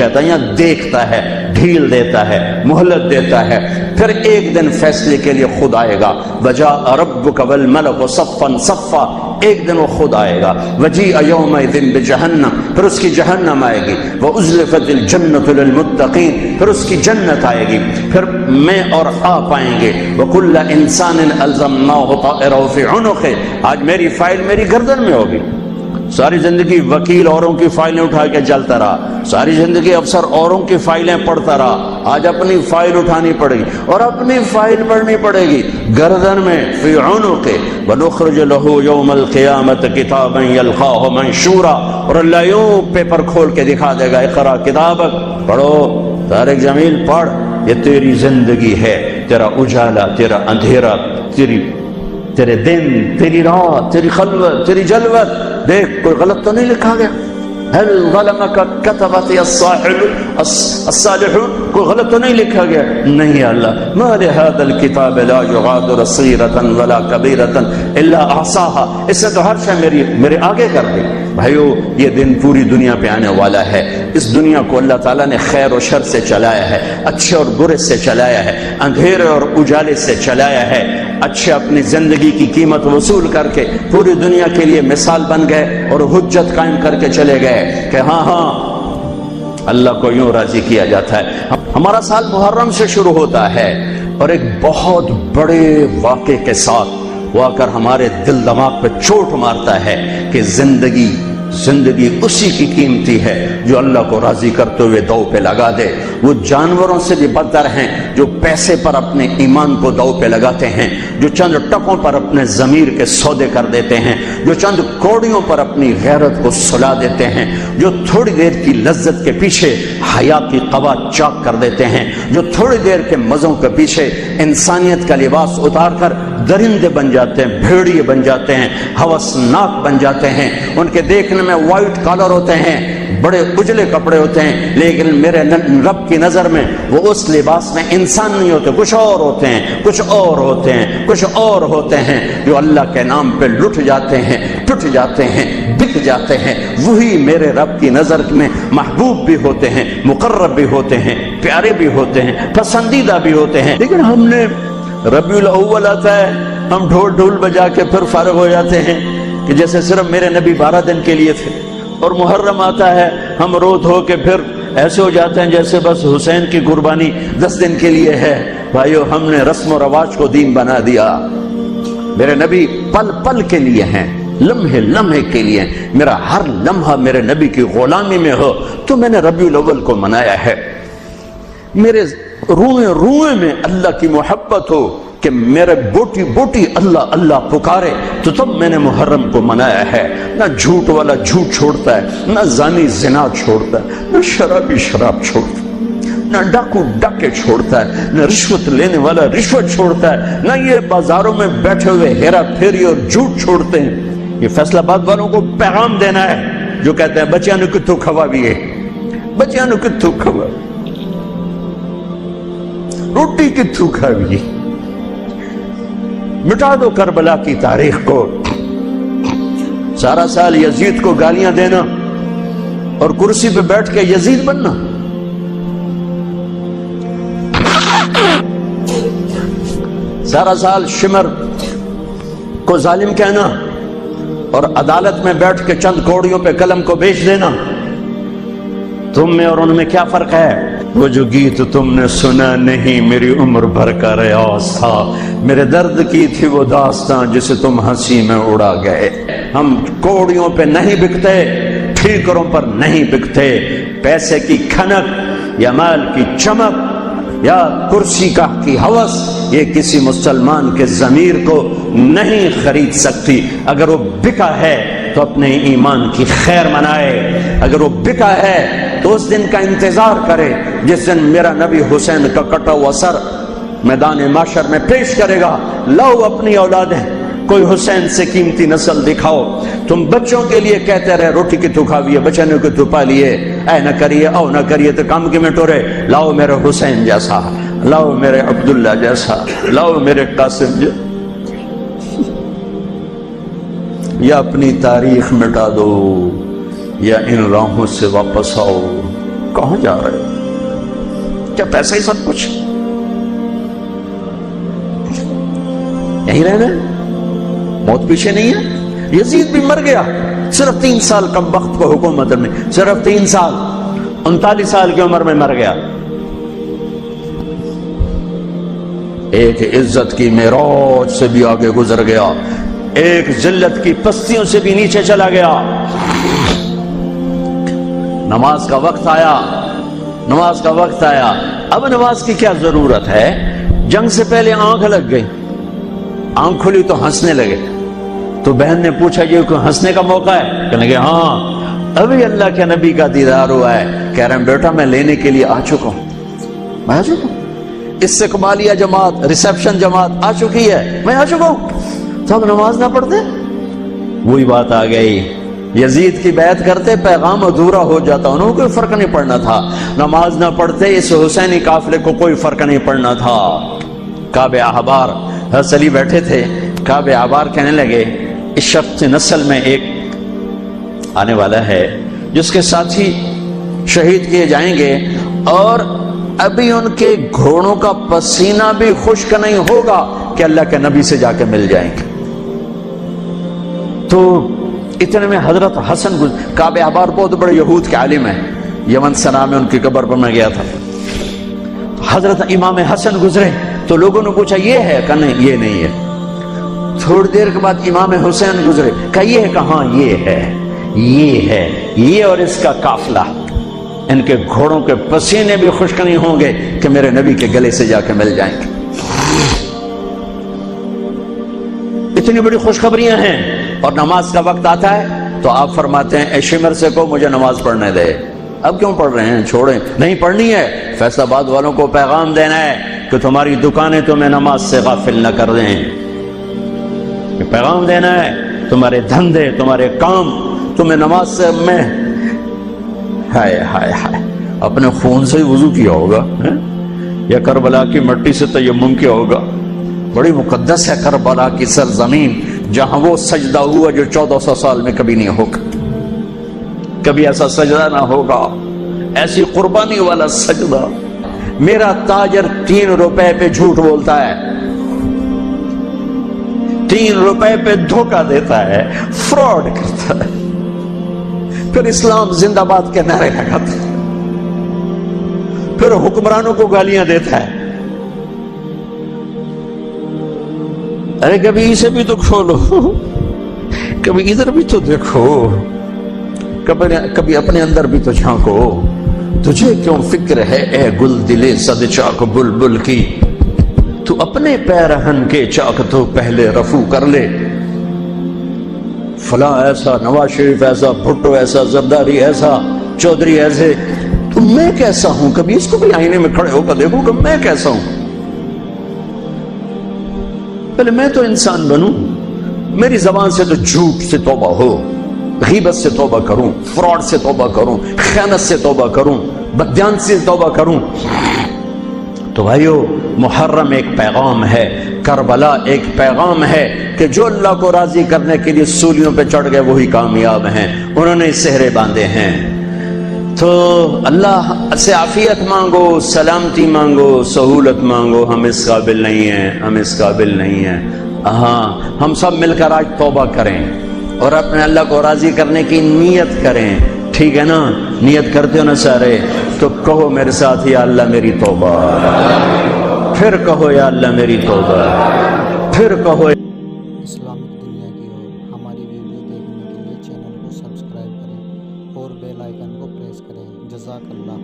کہتا ہے، یہاں دیکھتا ہے، ڈھیل دیتا ہے، مہلت دیتا ہے، پھر ایک دن فیصلے کے لیے خود آئے گا۔ وجاء ربک والملک صفا صفا، ایک دن وہ خود آئے گا۔ وجیء یومئذ بجہنم، پھر اس کی جہنم آئے گی۔ وازلفت الجنۃ للمتقین، پھر اس کی جنت آئے گی۔ پھر میں اور آپ آئیں گے۔ وکل انسان الزمناہ طائرہ فی عنقہ، آج میری فائل میری گردن میں ہوگی۔ ساری زندگی وکیل اوروں کی فائلیں اٹھا کے چلتا رہا، ساری زندگی افسر اوروں کی فائلیں پڑھتا رہا، آج اپنی فائل اٹھانی پڑے گی اور اپنی فائل پڑھنی پڑے گی گردن میں، فی عنق۔ ونخرج له یوم القیامۃ کتابا یلقاہ منشورا، اور اللہ یوں پیپر کھول کے دکھا دے گا، اقرا کتابک، پڑھو طارق جمیل پڑھ، یہ تیری زندگی ہے، تیرا اجالا، تیرا اندھیرا، تیرے دن، تیری رات، تیری خلوت، تیری جلوت، دیکھ کوئی غلط تو نہیں لکھا گیا؟ هل ظلمك كتبت الصالحون، کوئی غلط تو نہیں لکھا گیا؟ نہیں اللہ، ما لهذا الكتاب لا يغادر صغيرة ولا كبيرة الا احصاها، اس سے تو ہر شے میرے آگے کر دی۔ بھائیو یہ دن پوری دنیا پہ آنے والا ہے، اس دنیا کو اللہ تعالیٰ نے خیر و شر سے چلایا ہے، اچھے اور برے سے چلایا ہے، اندھیرے اور اجالے سے چلایا ہے۔ اچھے اپنی زندگی کی قیمت وصول کر کے پوری دنیا کے لیے مثال بن گئے اور حجت قائم کر کے چلے گئے کہ ہاں ہاں اللہ کو یوں راضی کیا جاتا ہے۔ ہمارا سال محرم سے شروع ہوتا ہے اور ایک بہت بڑے واقعے کے ساتھ وہ آ کر ہمارے دل دماغ پہ چوٹ مارتا ہے کہ زندگی اسی کی قیمتی ہے جو اللہ کو راضی کرتے ہوئے دو پہ لگا دے۔ وہ جانوروں سے بھی بدتر ہیں جو پیسے پر اپنے ایمان کو دو پہ لگاتے ہیں، جو چند ٹکوں پر اپنے ضمیر کے سودے کر دیتے ہیں، جو چند کوڑیوں پر اپنی غیرت کو سلا دیتے ہیں، جو تھوڑی دیر کی لذت کے پیچھے حیا کی قبا چاک کر دیتے ہیں، جو تھوڑی دیر کے مزوں کے پیچھے انسانیت کا لباس اتار کر درندے بن جاتے ہیں، بھیڑیے بن جاتے ہیں، ہوسناک بن جاتے ہیں۔ ان کے دیکھنے میں وائٹ کالر ہوتے ہیں، بڑے اجلے کپڑے ہوتے ہیں، لیکن میرے رب کی نظر میں وہ اس لباس میں انسان نہیں ہوتے، کچھ اور ہوتے ہیں، کچھ اور ہوتے ہیں، کچھ اور ہوتے ہیں، جو اللہ کے نام پہ لٹ جاتے ہیں، ٹوٹ جاتے ہیں، بک جاتے ہیں۔ وہی میرے رب کی نظر میں محبوب بھی ہوتے ہیں، مقرب بھی ہوتے ہیں، پیارے بھی ہوتے ہیں، پسندیدہ بھی ہوتے ہیں۔ لیکن ہم نے ربیع الاول آتا ہے، ہم ڈھول بجا کے پھر فارغ ہو جاتے ہیں کہ جیسے صرف میرے نبی 12 دن کے لیے تھے، اور محرم آتا ہے ہم رو دھو کے پھر ایسے ہو جاتے ہیں جیسے بس حسین کی قربانی 10 دن کے لیے ہے۔ بھائیو ہم نے رسم و رواج کو دین بنا دیا۔ میرے نبی پل پل کے لیے ہیں، لمحے لمحے کے لیے، میرا ہر لمحہ میرے نبی کی غلامی میں ہو تو میں نے ربیع الاول کو منایا ہے۔ میرے روئے روئے میں اللہ کی محبت ہو کہ میرے بوٹی بوٹی اللہ اللہ پکارے تو تب میں نے محرم کو منایا ہے۔ نہ جھوٹ والا جھوٹ چھوڑتا ہے، نہ زانی زنا چھوڑتا ہے، نہ شرابی شراب چھوڑتا ہے، نہ ڈاکو ڈاکے چھوڑتا ہے، نہ رشوت لینے والا رشوت چھوڑتا ہے، نہ یہ بازاروں میں بیٹھے ہوئے ہیرا پھیری اور جھوٹ چھوڑتے ہیں۔ یہ فیصل آباد والوں کو پیغام دینا ہے جو کہتے ہیں بچیاں نو کتھوں کھوا بھی ہے، بچیاں نو کتھوں کھوا، روٹی کتھوں کھا بھی ہے۔ مٹا دو کربلا کی تاریخ کو۔ سارا سال یزید کو گالیاں دینا اور کرسی پہ بیٹھ کے یزید بننا، سارا سال شمر کو ظالم کہنا اور عدالت میں بیٹھ کے چند کوڑیوں پہ قلم کو بیچ دینا، تم میں اور ان میں کیا فرق ہے؟ وہ جو گیت تم نے سنا نہیں میری عمر بھر کا ریاض تھا، میرے درد کی تھی وہ داستان جسے تم ہنسی میں اڑا گئے۔ ہم کوڑیوں پہ نہیں بکتے، ٹھیکروں پر نہیں بکتے، پیسے کی کھنک یا مال کی چمک یا کرسی کا کی ہوس یہ کسی مسلمان کے ضمیر کو نہیں خرید سکتی۔ اگر وہ بکا ہے تو اپنے ایمان کی خیر منائے، اگر وہ بکا ہے تو اس دن کا انتظار کرے جس دن میرا نبی حسین کا کٹا ہوا سر میدان معاشر میں پیش کرے گا۔ لاؤ اپنی اولادیں، کوئی حسین سے قیمتی نسل دکھاؤ۔ تم بچوں کے لیے کہتے رہے روٹی کی تو کھاویے، بچنوں کی تو پالیے، اے نہ کریے او نہ کریے تو کام کے میں ٹورے۔ لاؤ میرے حسین جیسا، لاؤ میرے عبداللہ جیسا، لاؤ میرے قاسم جیسا، یا اپنی تاریخ مٹا دو یا ان راہوں سے واپس آؤ۔ کہاں جا رہے ہو؟ کیا پیسہ ہی سب کچھ؟ یہیں رہنا ہے؟ موت پیچھے نہیں ہے؟ یزید بھی مر گیا صرف 3 سال کم وقت کو حکومت میں، صرف 3 سال، 39 سال کی عمر میں مر گیا۔ ایک عزت کی معراج سے بھی آگے گزر گیا، ایک ذلت کی پستیوں سے بھی نیچے چلا گیا۔ نماز کا وقت آیا، نماز کا وقت آیا۔ اب نماز کی کیا ضرورت ہے؟ جنگ سے پہلے آنکھ لگ گئی، آنکھ کھلی تو ہنسنے لگے۔ تو بہن نے پوچھا یہ کوئی ہنسنے کا موقع ہے؟ کہنے لگے ہاں، ابھی اللہ کے نبی کا دیدار ہوا ہے۔ کہہ رہے ہیں بیٹا میں لینے کے لیے آ چکا ہوں، میں آ چکا ہوں، استقبالیہ جماعت، ریسیپشن جماعت آ چکی ہے، میں آ چکا ہوں۔ تو اب نماز نہ پڑھتے؟ وہی بات آ گئی، یزید کی بیعت کرتے پیغام ادھورا ہو جاتا، انہوں کو کوئی فرق نہیں پڑنا تھا۔ نماز نہ پڑھتے اس حسینی قافلے کو کوئی فرق نہیں پڑنا تھا۔ کعب احبار حضرت علی بیٹھے تھے، کعب احبار کہنے لگے اس شخص نسل میں ایک آنے والا ہے جس کے ساتھی شہید کیے جائیں گے، اور ابھی ان کے گھوڑوں کا پسینہ بھی خشک نہیں ہوگا کہ اللہ کے نبی سے جا کے مل جائیں گے۔ تو اتنے میں حضرت حسن کعب احبار بہت بڑے یہود کے عالم ہیں، یمن سنا میں ان کی قبر پر میں گیا تھا۔ حضرت امام حسن گزرے تو لوگوں نے پوچھا یہ ہے؟ کہ نہیں یہ نہیں ہے۔ تھوڑی دیر کے بعد امام حسین گزرے، کہا یہ ہے؟ کہاں یہ ہے، یہ ہے، یہ اور اس کا قافلہ، ان کے گھوڑوں کے پسینے بھی خشک نہیں ہوں گے کہ میرے نبی کے گلے سے جا کے مل جائیں گے۔ اتنی بڑی خوشخبریاں ہیں، اور نماز کا وقت آتا ہے تو آپ فرماتے ہیں اے شمر سے کو مجھے نماز پڑھنے دے۔ اب کیوں پڑھ رہے ہیں؟ چھوڑیں، نہیں پڑھنی ہے۔ فیصل آباد والوں کو پیغام دینا ہے کہ تمہاری دکانیں تمہیں نماز سے غافل نہ کر دیں، یہ پیغام دینا ہے۔ تمہارے دھندے، تمہارے کام تمہیں نماز سے میں ہائے ہائے ہائے اپنے خون سے ہی وضو کیا ہوگا یا کربلا کی مٹی سے تیمم کیا ہوگا۔ بڑی مقدس ہے کربلا کی سرزمین، جہاں وہ سجدہ ہوا جو 1400 سال میں کبھی نہیں ہوگا، کبھی ایسا سجدہ نہ ہوگا، ایسی قربانی والا سجدہ۔ میرا تاجر 3 روپے پہ جھوٹ بولتا ہے، 3 روپے پہ دھوکہ دیتا ہے، فراڈ کرتا ہے، پھر اسلام زندہ باد کے نعرے لگاتا ہے، پھر حکمرانوں کو گالیاں دیتا ہے۔ ارے کبھی اسے بھی تو کھولو، کبھی ادھر بھی تو دیکھو، کبھی اپنے اندر بھی تو جھانکو۔ تجھے کیوں فکر ہے اے گل دلے صد چاک بلبل کی، تو اپنے پیرہن کے چاک تو پہلے رفو کر لے۔ فلاں ایسا، نواز شریف ایسا، بھٹو ایسا، زرداری ایسا، چودھری ایسے، تو میں کیسا ہوں؟ کبھی اس کو بھی آئینے میں کھڑے ہو کر دیکھو کہ میں کیسا ہوں۔ پہلے میں تو انسان بنوں، میری زبان سے تو جھوٹ سے توبہ ہو، غیبت سے توبہ کروں، فراڈ سے توبہ کروں، خیانت سے توبہ کروں، بددیانتی سے توبہ کروں۔ تو بھائیو، محرم ایک پیغام ہے، کربلا ایک پیغام ہے کہ جو اللہ کو راضی کرنے کے لیے سولیوں پہ چڑھ گئے وہی کامیاب ہیں، انہوں نے سہرے باندھے ہیں۔ تو اللہ سے عافیت مانگو، سلامتی مانگو، سہولت مانگو۔ ہم اس قابل نہیں ہیں، ہم اس قابل نہیں ہیں۔ ہاں، ہم سب مل کر آج توبہ کریں اور اپنے اللہ کو راضی کرنے کی نیت کریں، ٹھیک ہے نا؟ نیت کرتے ہو نا سارے؟ تو کہو میرے ساتھ یا اللہ میری توبہ، پھر کہو یا اللہ میری توبہ، پھر کہو۔ اسلامک دنیا کی اور ہماری ویڈیو دیکھنے کے لیے چینل کو سبسکرائب کریں اور بیل آئیکن کو پریس کریں۔ جزاک اللہ۔